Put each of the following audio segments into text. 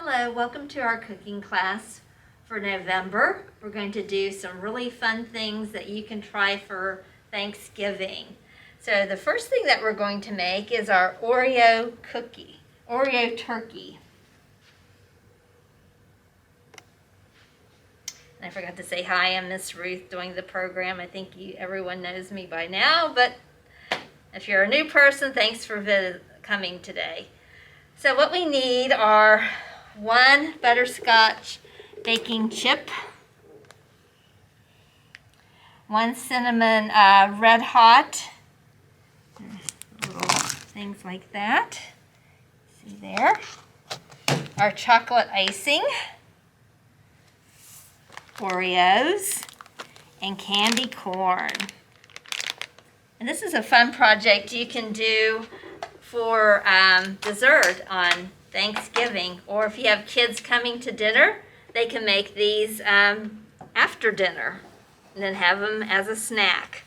Hello, welcome to our cooking class for November. We're going to do some really fun things that you can try for Thanksgiving. So the first thing that we're going to make is our Oreo turkey. And I forgot to say hi, I'm Miss Ruth doing the program. I think everyone knows me by now, but if you're a new person, thanks for coming today. So what we need are 1 butterscotch baking chip, 1 cinnamon red hot, little things like that, see there, our chocolate icing, Oreos, and candy corn. And this is a fun project you can do for dessert on Thanksgiving, or if you have kids coming to dinner, they can make these after dinner and then have them as a snack.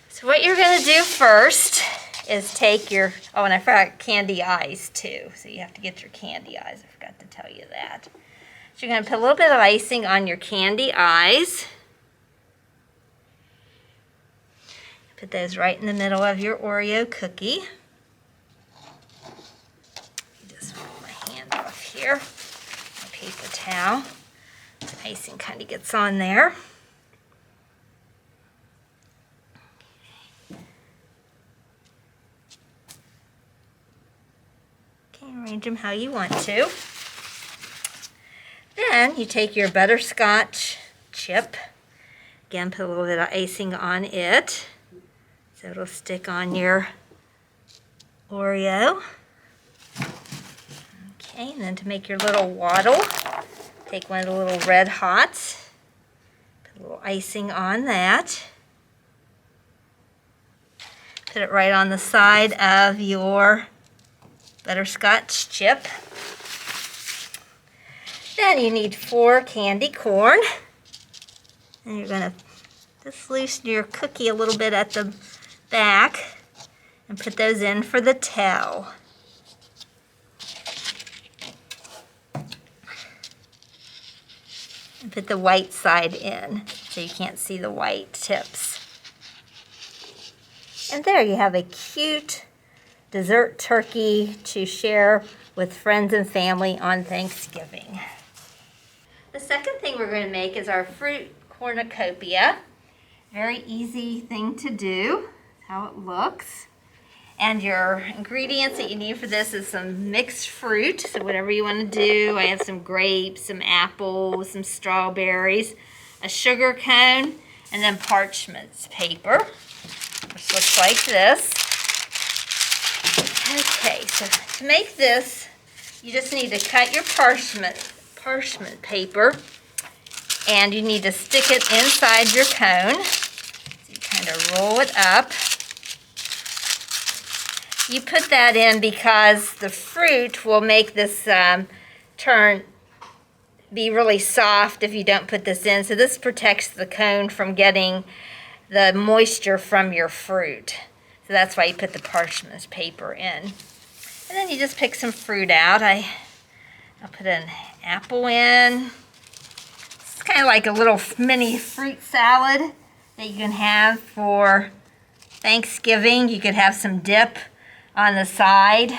So what you're going to do first is take your, oh, and I forgot candy eyes too, so you have to get your candy eyes. I forgot to tell you that. So you're going to put a little bit of icing on your candy eyes. Put those right in the middle of your Oreo cookie. Here, my paper towel. The icing kind of gets on there. Okay, arrange them how you want to. Then you take your butterscotch chip. Again, put a little bit of icing on it so it'll stick on your Oreo. Okay, and then to make your little waddle, take one of the little red hots, put a little icing on that, put it right on the side of your butterscotch chip. Then you need 4 candy corn, and you're going to just loosen your cookie a little bit at the back and put those in for the tail. And put the white side in so you can't see the white tips. And there you have a cute dessert turkey to share with friends and family on Thanksgiving. The second thing we're going to make is our fruit cornucopia. Very easy thing to do. That's how it looks. And your ingredients that you need for this is some mixed fruit, so whatever you want to do. I have some grapes, some apples, some strawberries, a sugar cone, and then parchment paper, which looks like this. Okay, so to make this, you just need to cut your parchment paper, and you need to stick it inside your cone. So you kind of roll it up. You put that in because the fruit will make this be really soft if you don't put this in. So this protects the cone from getting the moisture from your fruit. So that's why you put the parchment paper in. And then you just pick some fruit out. I'll put an apple in. It's kind of like a little mini fruit salad that you can have for Thanksgiving. You could have some dip on the side,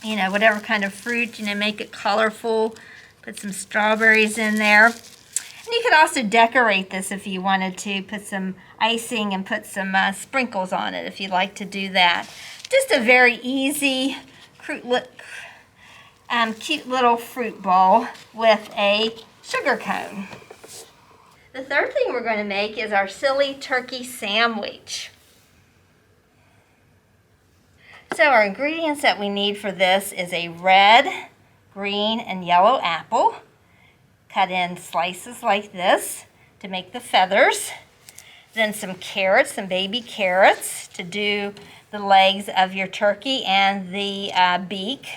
you know, whatever kind of fruit, you know, make it colorful. Put some strawberries in there. And you could also decorate this if you wanted to. Put some icing and put some sprinkles on it if you'd like to do that. Just a very easy, cute little fruit bowl with a sugar cone. The third thing we're going to make is our silly turkey sandwich. So our ingredients that we need for this is a red, green, and yellow apple, cut in slices like this to make the feathers. Then some carrots, some baby carrots to do the legs of your turkey and the beak.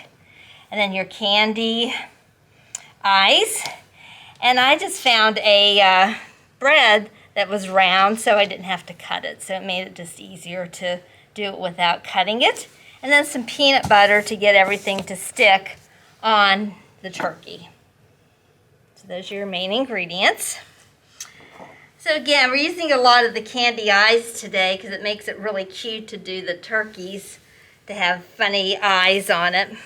And then your candy eyes. And I just found a bread that was round, so I didn't have to cut it. So it made it just easier to do it without cutting it. And then some peanut butter to get everything to stick on the turkey. So those are your main ingredients. So again, we're using a lot of the candy eyes today because it makes it really cute to do the turkeys to have funny eyes on it.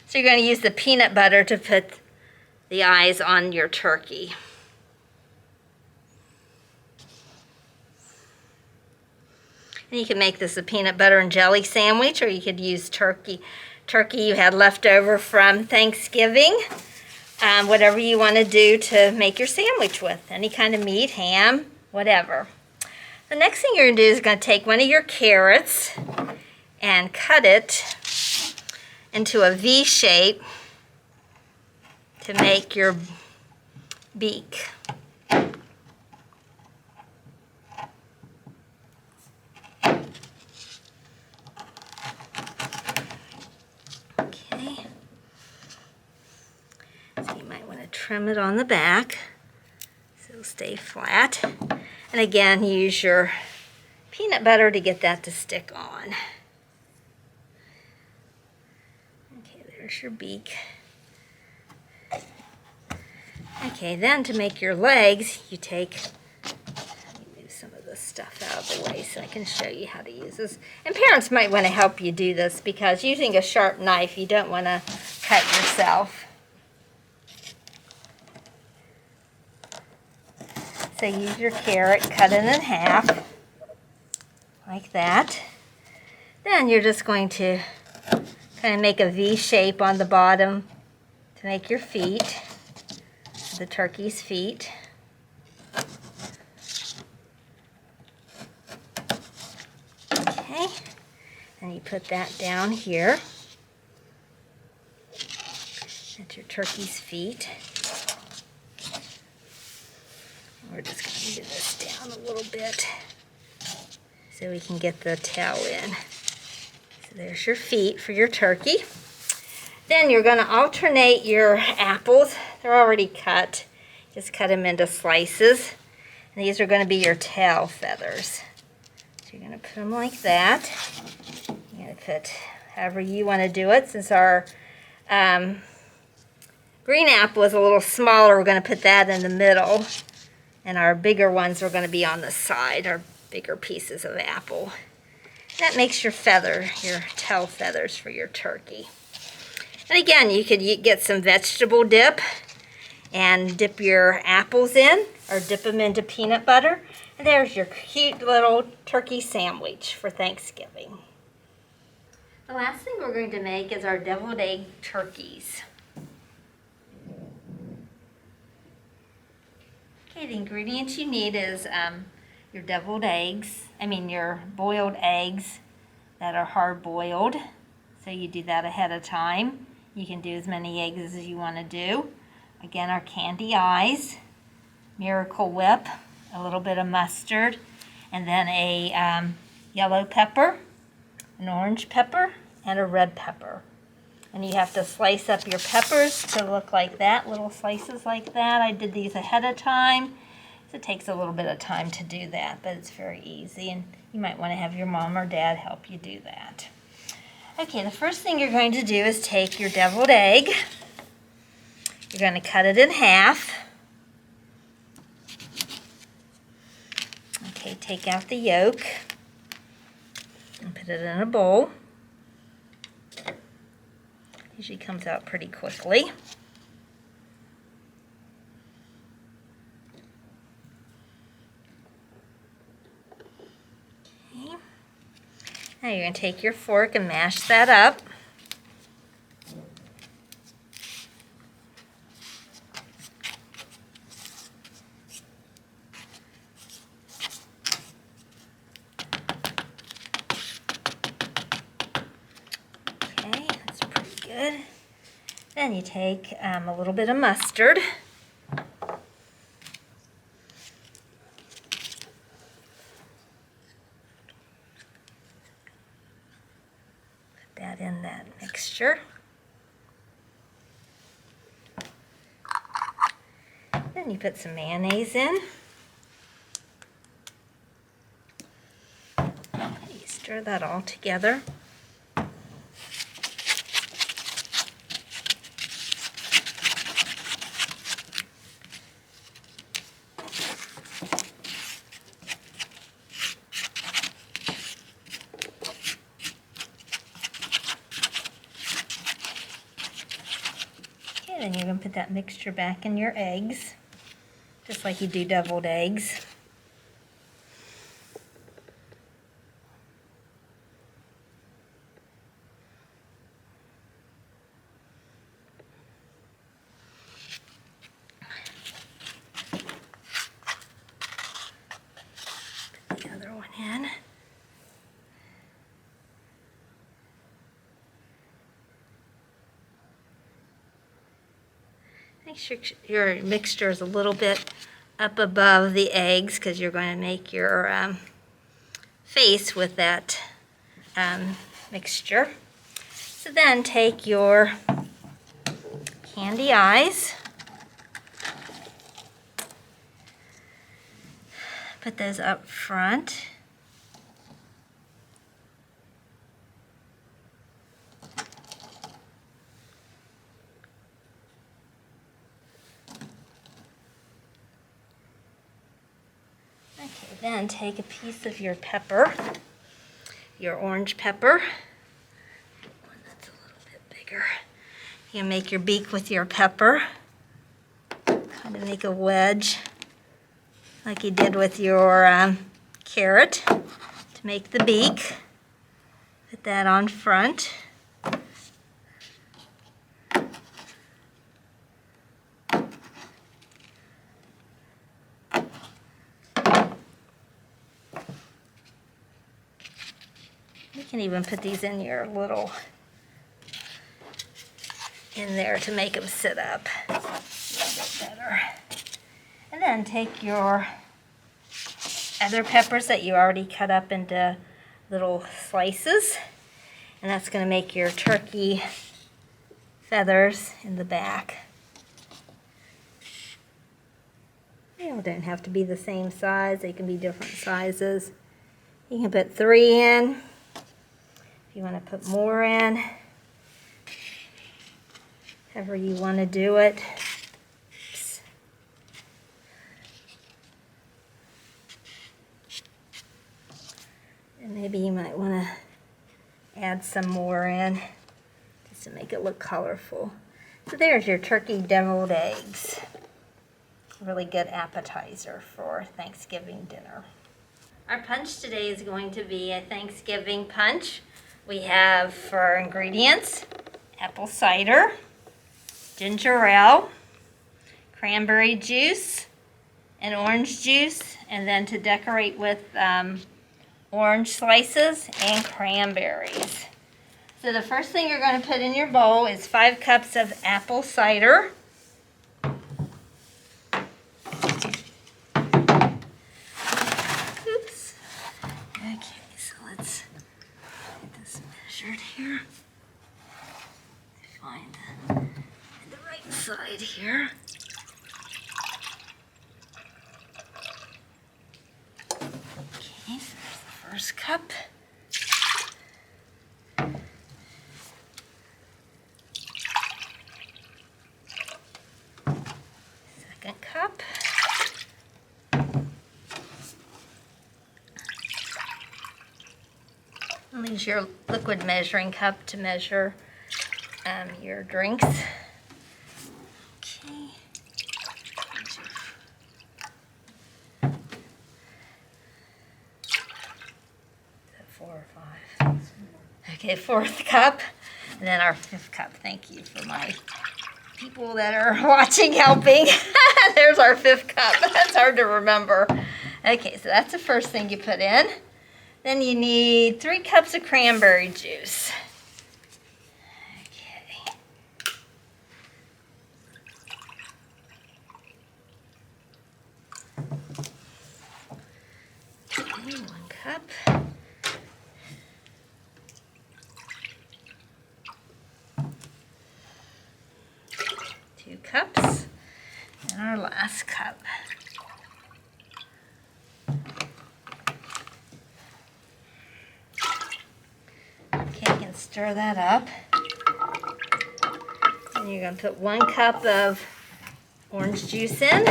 So you're going to use the peanut butter to put the eyes on your turkey. And you can make this a peanut butter and jelly sandwich, or you could use turkey you had left over from Thanksgiving. Whatever you want to do to make your sandwich with. Any kind of meat, ham, whatever. The next thing you're going to do is going to take one of your carrots and cut it into a V shape to make your beak. Okay. So you might want to trim it on the back so it'll stay flat. And again, use your peanut butter to get that to stick on. Okay, there's your beak. Okay, then to make your legs, you take, let me move some of this stuff out of the way so I can show you how to use this. And parents might want to help you do this because using a sharp knife, you don't want to cut yourself. So use your carrot, cut it in half, like that. Then you're just going to kind of make a V shape on the bottom to make your feet, the turkey's feet. Okay, and you put that down here at your turkey's feet. We're just going to move this down a little bit so we can get the tail in. So there's your feet for your turkey. Then you're going to alternate your apples. They're already cut. Just cut them into slices. And these are going to be your tail feathers. So you're going to put them like that. You're going to put however you want to do it. Since our green apple is a little smaller, we're going to put that in the middle. And our bigger ones are going to be on the side, our bigger pieces of apple. That makes your tail feathers for your turkey. And again, you could get some vegetable dip and dip your apples in, or dip them into peanut butter. And there's your cute little turkey sandwich for Thanksgiving. The last thing we're going to make is our deviled egg turkeys. Okay, the ingredients you need is your your boiled eggs that are hard boiled. So you do that ahead of time. You can do as many eggs as you want to do. Again, our candy eyes, Miracle Whip, a little bit of mustard, and then a yellow pepper, an orange pepper, and a red pepper. And you have to slice up your peppers to look like that, little slices like that. I did these ahead of time. So it takes a little bit of time to do that, but it's very easy. And you might want to have your mom or dad help you do that. Okay, the first thing you're going to do is take your deviled egg. You're going to cut it in half. Okay, take out the yolk and put it in a bowl. Usually comes out pretty quickly. Okay. Now you're going to take your fork and mash that up. Okay, that's pretty good. Then you take a little bit of mustard. Put that in that mixture. Then you put some mayonnaise in. You stir that all together. Then you're going to put that mixture back in your eggs, just like you do deviled eggs. Put the other one in. Make sure your mixture is a little bit up above the eggs because you're going to make your face with that mixture. So then take your candy eyes, put those up front. Okay, then take a piece of your pepper, your orange pepper. One that's a little bit bigger. You make your beak with your pepper. Kind of make a wedge like you did with your carrot to make the beak. Put that on front. You can even put these in your little, in there to make them sit up a little bit better. And then take your other peppers that you already cut up into little slices, and that's going to make your turkey feathers in the back. They all don't have to be the same size, they can be different sizes. You can put 3 in. If you want to put more in, however you want to do it. Oops. And maybe you might want to add some more in just to make it look colorful. So there's your turkey deviled eggs. Really good appetizer for Thanksgiving dinner. Our punch today is going to be a Thanksgiving punch. We have for our ingredients apple cider, ginger ale, cranberry juice, and orange juice, and then to decorate with orange slices and cranberries. So the first thing you're going to put in your bowl is 5 cups of apple cider. Oops. Okay, so let's get this measured here. Find the right side here. Okay, so there's the first cup. Second cup. And use your liquid measuring cup to measure your drinks. Okay. 4 or 5. Okay, 4th cup, and then our 5th cup. Thank you for my people that are watching, helping. There's our 5th cup. That's hard to remember. Okay, so that's the first thing you put in. Then you need 3 cups of cranberry juice. Okay, 1 cup. 2 cups. And our last cup. Okay, you can stir that up. And you're going to put 1 cup of orange juice in.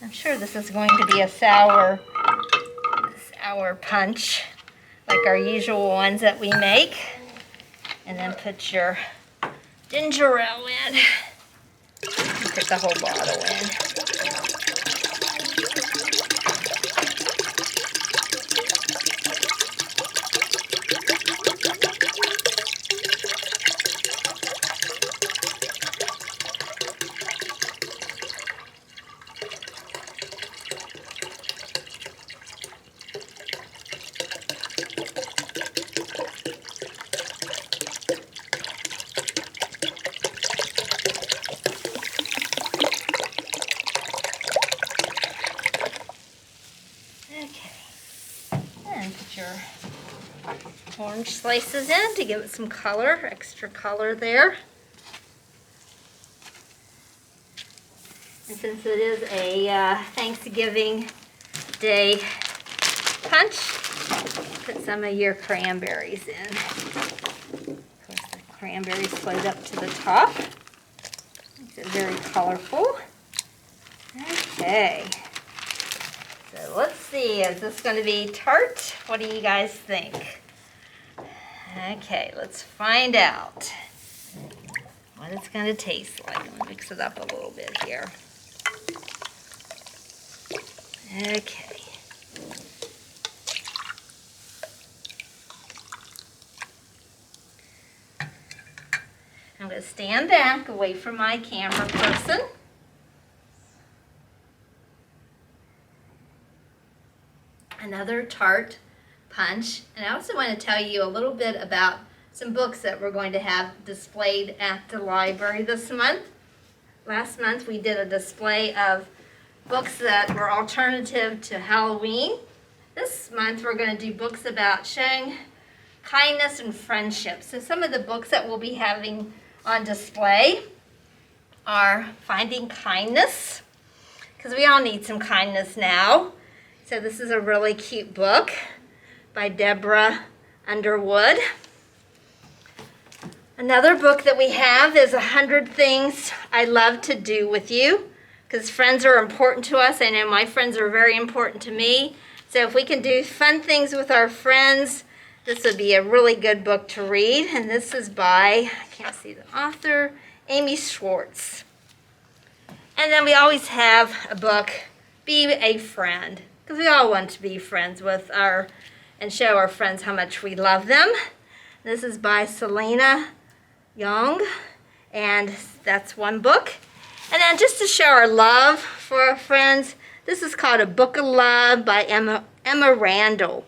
And I'm sure this is going to be a sour punch, like our usual ones that we make. And then put your ginger ale in. Put the whole bottle in. And put your orange slices in to give it some color, extra color there. And since it is a Thanksgiving Day punch, put some of your cranberries in. Of course, the cranberries float up to the top. Makes it very colorful. Okay. So let's see, is this going to be tart? What do you guys think? Okay, let's find out what it's going to taste like. I'm going to mix it up a little bit here. Okay. I'm going to stand back away from my camera person. Another tart punch. And I also want to tell you a little bit about some books that we're going to have displayed at the library this month. Last month we did a display of books that were alternative to Halloween. This month we're going to do books about showing kindness and friendship. So some of the books that we'll be having on display are Finding Kindness, because we all need some kindness now. So this is a really cute book by Deborah Underwood. Another book that we have is 100 Things I Love to Do with You, because friends are important to us. I know my friends are very important to me. So if we can do fun things with our friends, this would be a really good book to read. And this is by, I can't see the author, Amy Schwartz. And then we always have a book, Be a Friend, because we all want to be friends with and show our friends how much we love them. This is by Selena Young, and that's one book. And then just to show our love for our friends, this is called A Book of Love by Emma Randall.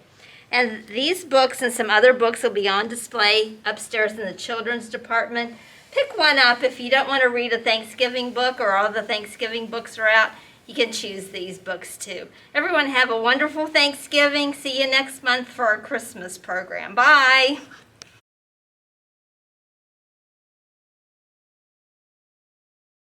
And these books and some other books will be on display upstairs in the children's department. Pick one up if you don't want to read a Thanksgiving book or all the Thanksgiving books are out. You can choose these books too. Everyone have a wonderful Thanksgiving. See you next month for our Christmas program. Bye.